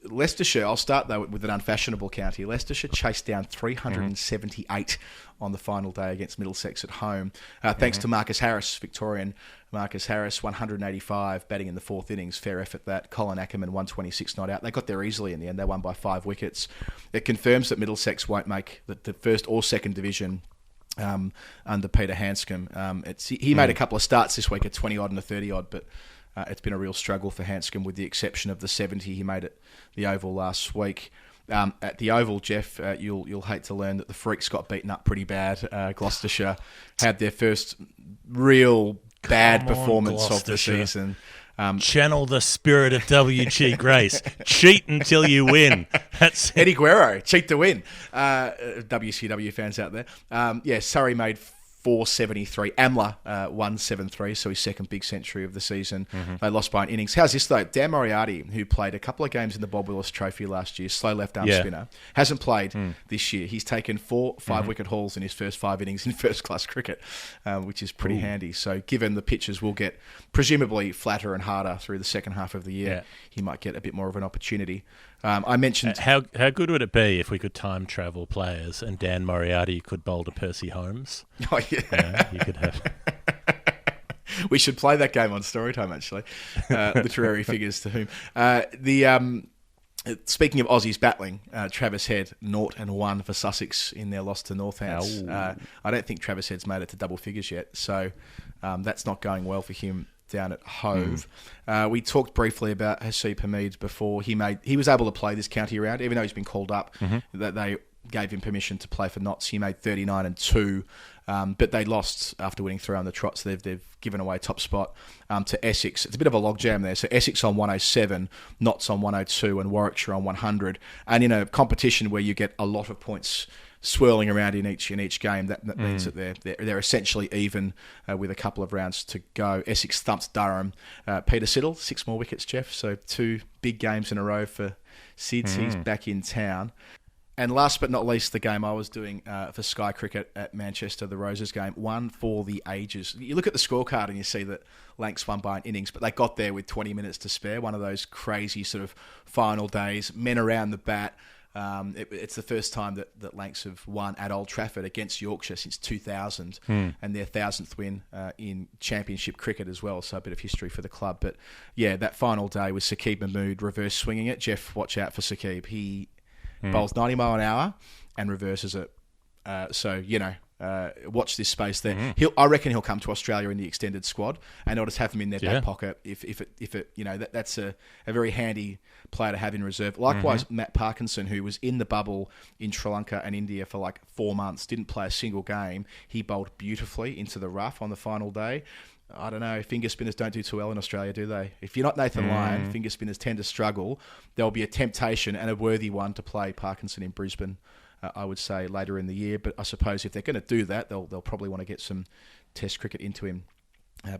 Leicestershire, I'll start though with an unfashionable county. Leicestershire chased down 378 on the final day against Middlesex at home. Thanks to Marcus Harris, Victorian Marcus Harris, 185, batting in the fourth innings. Fair effort that. Colin Ackerman, 126 not out. They got there easily in the end. They won by 5 wickets. It confirms that Middlesex won't make the first or second division under Peter Hanscom. He made a couple of starts this week at 20-odd and a 30-odd, but it's been a real struggle for Hanscom with the exception of the 70 he made at the Oval last week. At the Oval, Geoff, you'll hate to learn that the Freaks got beaten up pretty bad. Gloucestershire had their first real bad performance of the season. Channel the spirit of W.G. Grace. Cheat until you win. That's Eddie Guerrero, cheat to win. WCW fans out there. Surrey made 473. Amler 173, so his second big century of the season. They lost by an innings. How's this though? Dan Moriarty, who played a couple of games in the Bob Willis Trophy last year, slow left arm spinner, hasn't played this year. He's taken 4 5-wicket hauls in his first 5 innings in first-class cricket, which is pretty handy. So given the pitches will get presumably flatter and harder through the second half of the year, he might get a bit more of an opportunity. I mentioned... How good would it be if we could time travel players and Dan Moriarty could bowl to Percy Holmes? Oh, yeah. You could have... We should play that game on Storytime, actually. Literary figures to whom. Speaking of Aussies battling, Travis Head, 0-1 for Sussex in their loss to Northants. I don't think Travis Head's made it to double figures yet, so that's not going well for him down at Hove. We talked briefly about Haseeb Hameed before. He was able to play this county round, even though he's been called up. That they gave him permission to play for Notts. He made 39 and 2, but they lost after winning 3 on the trot, so they've given away top spot to Essex. It's a bit of a logjam there. So Essex on 107, Notts on 102, and Warwickshire on 100. And in a competition where you get a lot of points swirling around in each game, that means that they're essentially even with a couple of rounds to go. Essex thumps Durham. Peter Siddle, 6 more wickets, Geoff. So 2 big games in a row for Sids. He's back in town. And last but not least, the game I was doing for Sky Cricket at Manchester, the Roses game, one for the ages. You look at the scorecard and you see that Lancs won by an innings, but they got there with 20 minutes to spare. One of those crazy sort of final days, men around the bat. It's the first time that Lancs have won at Old Trafford against Yorkshire since 2000, and their 1,000th win in Championship cricket as well, so a bit of history for the club. But yeah, that final day with Saqib Mahmood reverse swinging it. Geoff, watch out for Saqib. He bowls 90 mile an hour and reverses it. Watch this space there. I reckon he'll come to Australia in the extended squad, and they'll just have him in their back pocket. That's a very handy player to have in reserve. Likewise, Matt Parkinson, who was in the bubble in Sri Lanka and India for like 4 months, didn't play a single game. He bowled beautifully into the rough on the final day. I don't know, finger spinners don't do too well in Australia, do they? If you're not Nathan Lyon, finger spinners tend to struggle. There'll be a temptation and a worthy one to play Parkinson in Brisbane, I would say, later in the year. But I suppose if they're going to do that, they'll probably want to get some Test cricket into him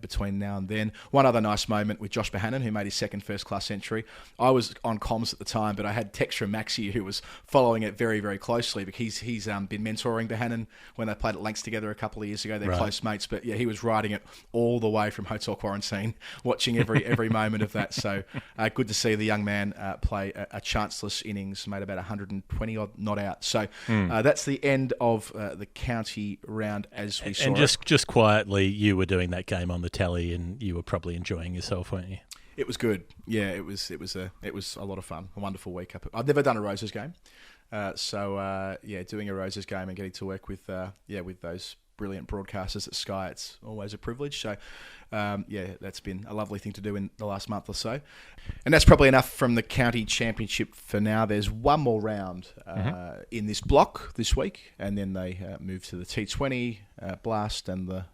between now and then. One other nice moment with Josh Bohannon, who made his second first-class century. I was on comms at the time, but I had text from Maxie, who was following it very, very closely, because he's been mentoring Bohannon when they played at Lancs together a couple of years ago. They're close mates, but yeah, he was riding it all the way from hotel quarantine, watching every moment of that. So good to see the young man play a chanceless innings, made about 120-odd not out. So that's the end of the county round as we saw it. And just quietly, you were doing that game on the tally, and you were probably enjoying yourself, weren't you? It was good. Yeah, it was a lot of fun. A wonderful week up. I've never done a Roses game, doing a Roses game and getting to work with those brilliant broadcasters at Sky, it's always a privilege. So, that's been a lovely thing to do in the last month or so. And that's probably enough from the County Championship for now. There's one more round in this block this week, and then they move to the T20, Blast, and the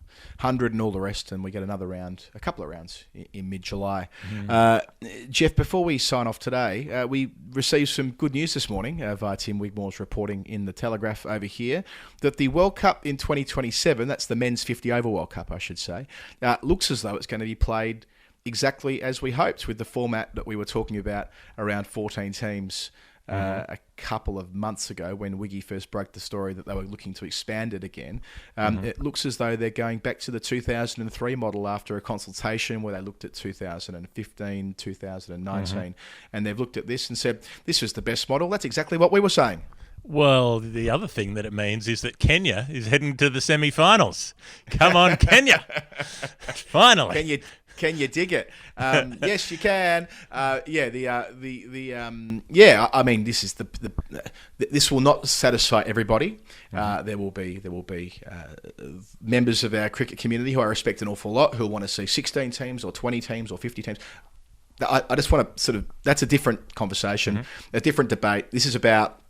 100 and all the rest, and we get another round, a couple of rounds in mid-July. Geoff, before we sign off today, we received some good news this morning via Tim Wigmore's reporting in the Telegraph over here, that the World Cup in 2027, that's the Men's 50 Over World Cup, I should say, looks as though it's going to be played exactly as we hoped, with the format that we were talking about, around 14 teams a couple of months ago when Wiggy first broke the story that they were looking to expand it again. It looks as though they're going back to the 2003 model after a consultation where they looked at 2015, 2019, and they've looked at this and said, this was the best model. That's exactly what we were saying. Well, the other thing that it means is that Kenya is heading to the semi-finals. Come on, Kenya! Finally. Can you dig it? Yes, you can. I mean, this is this will not satisfy everybody. There will be members of our cricket community who I respect an awful lot who want to see 16 teams or 20 teams or 50 teams. I just want to that's a different conversation, a different debate. This is about,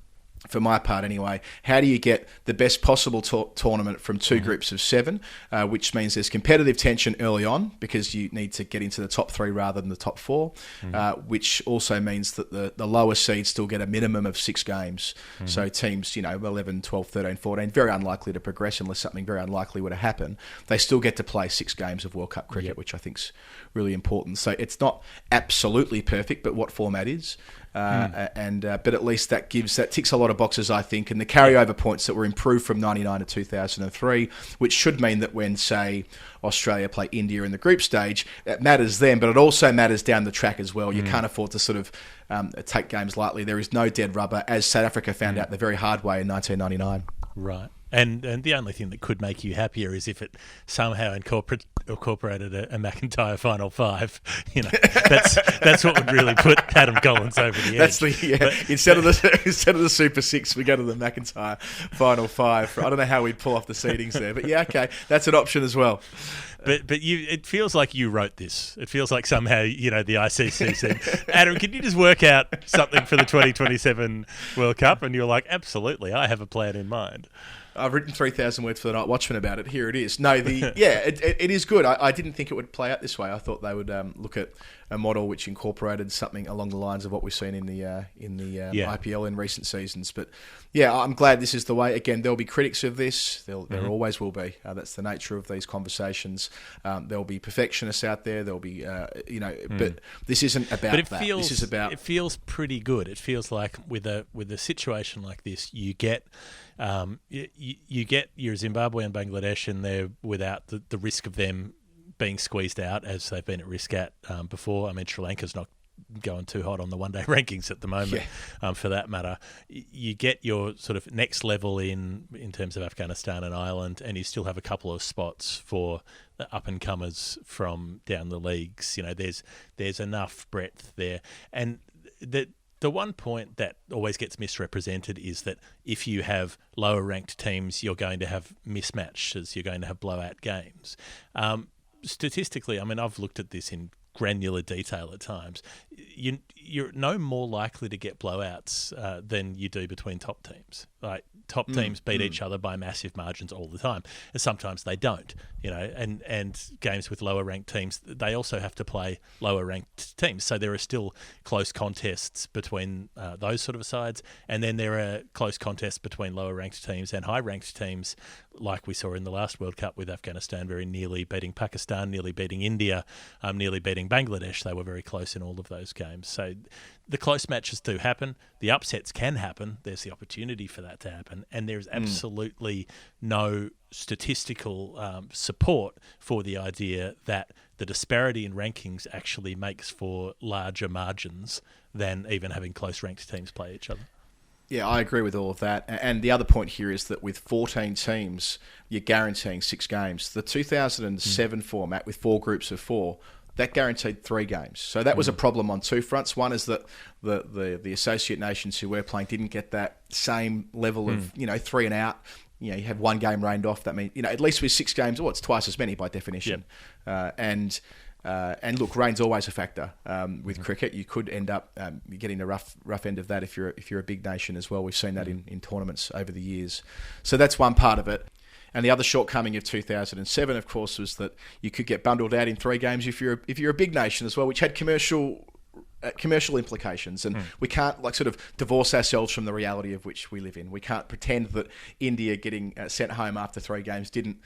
for my part anyway, how do you get the best possible tournament from two groups of 7, which means there's competitive tension early on because you need to get into the top 3 rather than the top 4, which also means that the lower seeds still get a minimum of 6 games. So teams, 11, 12, 13, 14, very unlikely to progress unless something very unlikely were to happen. They still get to play 6 games of World Cup cricket, which I think's really important. So it's not absolutely perfect, but what format is. But at least that ticks a lot of boxes, I think, and the carryover points that were improved from 99 to 2003, which should mean that when, say, Australia play India in the group stage, it matters then, but it also matters down the track as well. You can't afford to sort of take games lightly. There is no dead rubber, as South Africa found out the very hard way in 1999. Right. And the only thing that could make you happier is if it somehow incorporated a McIntyre Final 5. That's what would really put Adam Collins over the edge. That's instead of the Super 6, we go to the McIntyre Final 5. I don't know how we'd pull off the seedings there, but yeah, okay, that's an option as well. But it feels like you wrote this. It feels like somehow, the ICC said, Adam, can you just work out something for the 2027 World Cup? And you're like, absolutely, I have a plan in mind. I've written 3,000 words for the Night Watchman about it. Here it is. No, it is good. I didn't think it would play out this way. I thought they would look at a model which incorporated something along the lines of what we've seen in the IPL in recent seasons. But yeah, I'm glad this is the way. Again, there'll be critics of this. There always will be. That's the nature of these conversations. There'll be perfectionists out there. There'll be, but this isn't about that. This is about. It feels pretty good. It feels like with a situation like this, you get. You get your Zimbabwe and Bangladesh in there without the risk of them being squeezed out as they've been at risk at before. I mean, Sri Lanka's not going too hot on the one-day rankings at the moment, for that matter. You get your sort of next level in terms of Afghanistan and Ireland, and you still have a couple of spots for the up-and-comers from down the leagues. There's enough breadth there. And the one point that always gets misrepresented is that if you have lower ranked teams, you're going to have mismatches, you're going to have blowout games. Statistically, I mean, I've looked at this in granular detail at times. You're no more likely to get blowouts than you do between top teams. Like top teams beat each other by massive margins all the time, and sometimes they don't. And games with lower ranked teams, they also have to play lower ranked teams. So there are still close contests between those sort of sides, and then there are close contests between lower ranked teams and high ranked teams, like we saw in the last World Cup with Afghanistan very nearly beating Pakistan, nearly beating India, nearly beating Bangladesh. They were very close in all of those games. So the close matches do happen. The upsets can happen. There's the opportunity for that to happen. And there's absolutely no statistical support for the idea that the disparity in rankings actually makes for larger margins than even having close ranked teams play each other. Yeah, I agree with all of that. And the other point here is that with 14 teams, you're guaranteeing 6 games. The 2007 format with 4 groups of 4, that guaranteed 3 games. So that was a problem on 2 fronts. One is that the associate nations who were playing didn't get that same level of, 3 and out. You have 1 game rained off. That means, at least with 6 games, it's twice as many by definition. Yep. And look, rain's always a factor with cricket. You could end up getting the rough end of that if you're a big nation as well. We've seen that in tournaments over the years. So that's one part of it. And the other shortcoming of 2007, of course, was that you could get bundled out in 3 games if you're a big nation as well, which had commercial commercial implications, and we can't sort of divorce ourselves from the reality of which we live in. We can't pretend that India getting sent home after 3 games didn't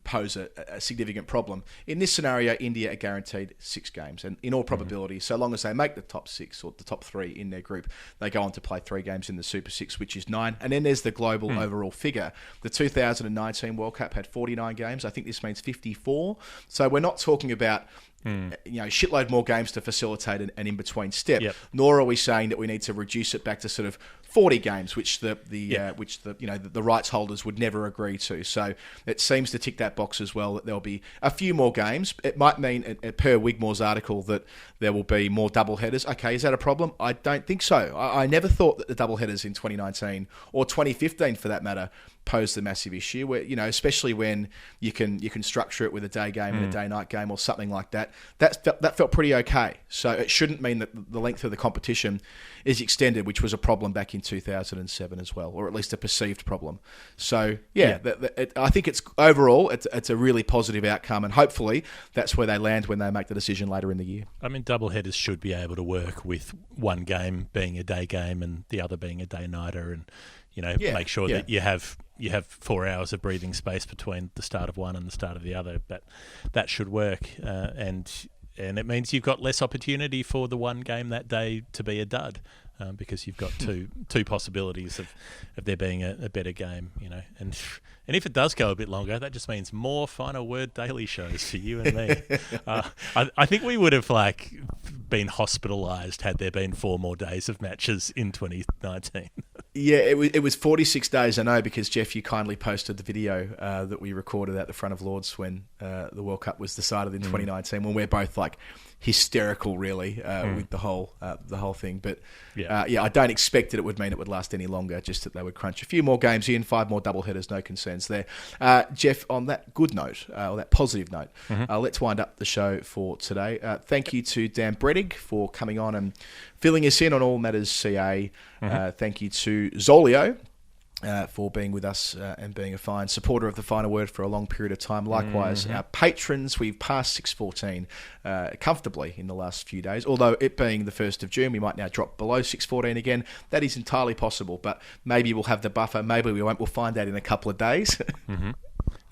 pose a significant problem. In this scenario, India are guaranteed 6 games, and in all probability, so long as they make the top 6 or the top 3 in their group, they go on to play 3 games in the Super 6, which is 9. And then there's the global overall figure. The 2019 World Cup had 49 games. I think this means 54. So we're not talking about shitload more games to facilitate an in-between step. Yep. Nor are we saying that we need to reduce it back to sort of 40 games, which the rights holders would never agree to. So it seems to tick that box as well, that there'll be a few more games. It might mean, per Wigmore's article, that there will be more double headers. Okay, is that a problem? I don't think so. I never thought that the double headers in 2019 or 2015, for that matter, posed a massive issue. Where especially when you can structure it with a day game and a day-night game or something like that. That felt pretty okay. So it shouldn't mean that the length of the competition is extended, which was a problem back in 2007 as well, or at least a perceived problem. So I think it's overall it's a really positive outcome, and hopefully that's where they land when they make the decision later in the year. I mean, doubleheaders should be able to work with one game being a day game and the other being a day-nighter, and make sure that you have 4 hours of breathing space between the start of one and the start of the other. That should work, and it means you've got less opportunity for the one game that day to be a dud, because you've got two possibilities of there being a better game. And if it does go a bit longer, that just means more Final Word daily shows for you and me. I think we would have been hospitalised had there been 4 more days of matches in 2019. Yeah, it was 46 days, I know, because, Geoff, you kindly posted the video that we recorded at the front of Lords when the World Cup was decided in 2019, when we're both hysterical, really, with the whole thing. But I don't expect that it would mean it would last any longer, just that they would crunch a few more games in, 5 more double headers, no concerns there. Geoff, on that good note, or that positive note, let's wind up the show for today. Thank you to Dan Brettig for coming on and filling us in on all matters CA. Thank you to ZOLEO for being with us and being a fine supporter of the Final Word for a long period of time. Likewise, our patrons, we've passed 614 comfortably in the last few days. Although it being the 1st of June, we might now drop below 614 again. That is entirely possible, but maybe we'll have the buffer. Maybe we won't. We'll find out in a couple of days.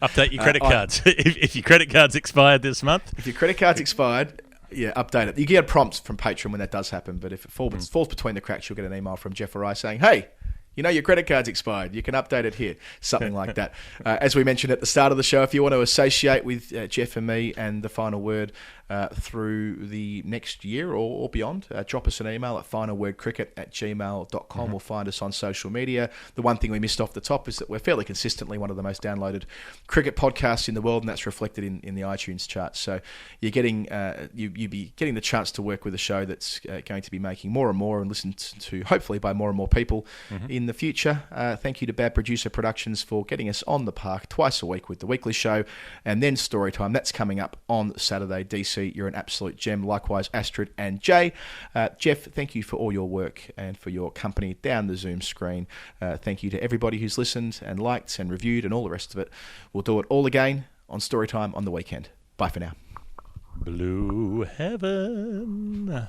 Update your credit cards. If your credit card's expired this month. If your credit card's expired... Yeah, update it. You get a prompt from Patreon when that does happen, but if it falls between the cracks, you'll get an email from Geoff or I saying, hey, your credit card's expired. You can update it here. Something like that. As we mentioned at the start of the show, if you want to associate with Geoff and me and the Final Word through the next year or beyond, drop us an email at finalwordcricket@gmail.com or find us on social media. The one thing we missed off the top is that we're fairly consistently one of the most downloaded cricket podcasts in the world, and that's reflected in the iTunes charts. So you're getting you'll be getting the chance to work with a show that's going to be making more and more and listened to hopefully by more and more people in the future. Thank you to Bad Producer Productions for getting us on the park twice a week with the weekly show, and then Storytime. That's coming up on Saturday. DC, you're an absolute gem. Likewise, Astrid and Jay. Geoff, thank you for all your work and for your company down the Zoom screen. Thank you to everybody who's listened and liked and reviewed and all the rest of it. We'll do it all again on Storytime on the weekend. Bye for now. Blue Heaven.